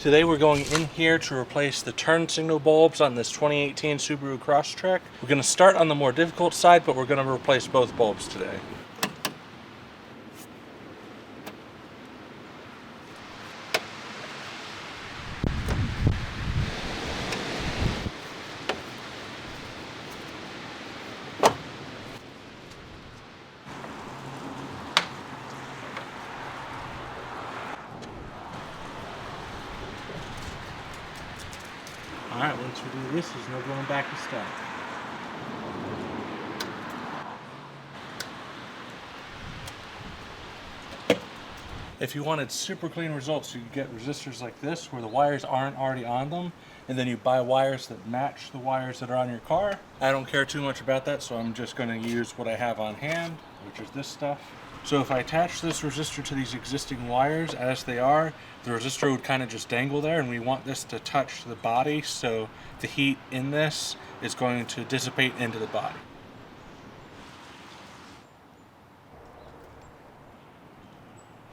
Today we're going in here to replace the turn signal bulbs on this 2018 Subaru Crosstrek. We're going to start on the more difficult side, but we're going to replace both bulbs today. Alright, once we do this, there's no going back to start. If you wanted super clean results, you could get resistors like this where the wires aren't already on them, and then you buy wires that match the wires that are on your car. I don't care too much about that, so I'm just going to use what I have on hand, which is this stuff. So if I attach this resistor to these existing wires as they are, the resistor would kind of just dangle there, and we want this to touch the body, so the heat in this is going to dissipate into the body.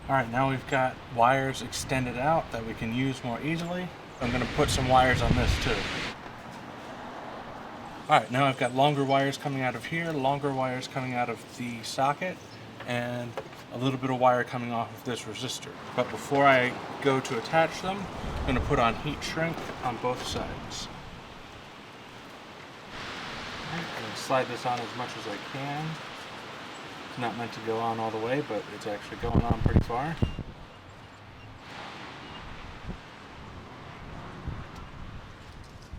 Alright, now we've got wires extended out that we can use more easily. I'm going to put some wires on this too. Alright, now I've got longer wires coming out of here, longer wires coming out of the socket, and a little bit of wire coming off of this resistor. But before I go to attach them, I'm going to put on heat shrink on both sides. I'm going to slide this on as much as I can. It's not meant to go on all the way, but it's actually going on pretty far.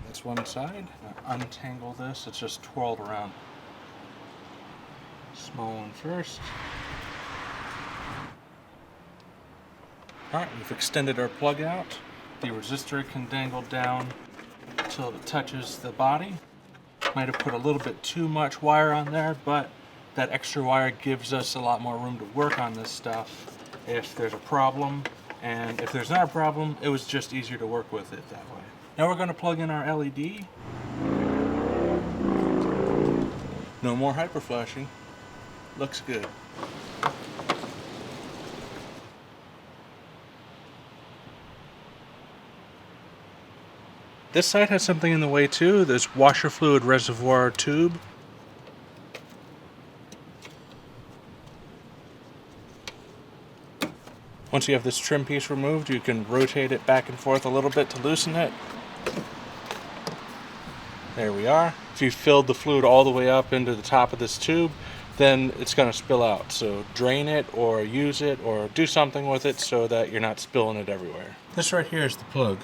That's one side. Untangle this, it's just twirled around. Small one first. Alright, we've extended our plug out. The resistor can dangle down until it touches the body. Might have put a little bit too much wire on there, but that extra wire gives us a lot more room to work on this stuff if there's a problem. And if there's not a problem, it was just easier to work with it that way. Now we're going to plug in our LED. No more hyper flashing. Looks good. This side has something in the way too, this washer fluid reservoir tube. Once you have this trim piece removed, you can rotate it back and forth a little bit to loosen it. There we are. If you filled the fluid all the way up into the top of this tube, then it's going to spill out. So drain it or use it or do something with it so that you're not spilling it everywhere. This right here is the plug.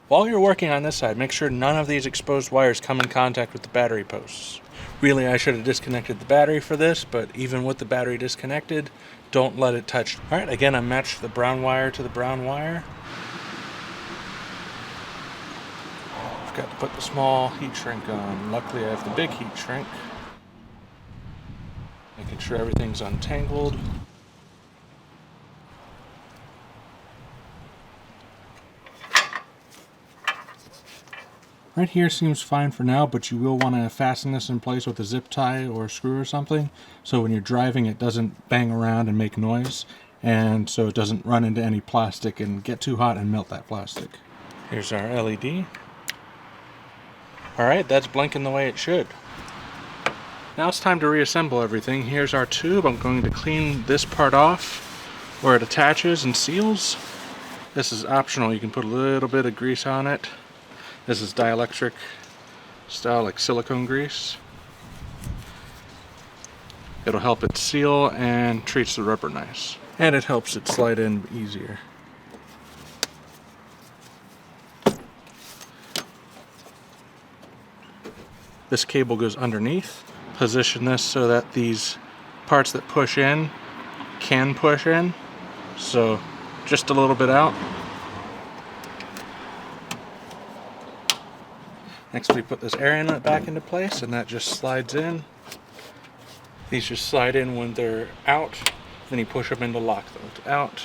While you're working on this side, make sure none of these exposed wires come in contact with the battery posts. Really, I should have disconnected the battery for this, but even with the battery disconnected, don't let it touch. Alright, again, I matched the brown wire to the brown wire. I've got to put the small heat shrink on. Luckily, I have the big heat shrink. Making sure everything's untangled. Right here seems fine for now, but you will want to fasten this in place with a zip tie or a screw or something, so when you're driving it doesn't bang around and make noise, and so it doesn't run into any plastic and get too hot and melt that plastic. Here's our LED. Alright, that's blinking the way it should. Now it's time to reassemble everything. Here's our tube. I'm going to clean this part off where it attaches and seals. This is optional. You can put a little bit of grease on it. This is dielectric style, like silicone grease. It'll help it seal and treats the rubber nice. And it helps it slide in easier. This cable goes underneath. Position this so that these parts that push in can push in. So just a little bit out. Next we put this area nut back into place, and that just slides in. These just slide in when they're out, then you push them in to lock them out.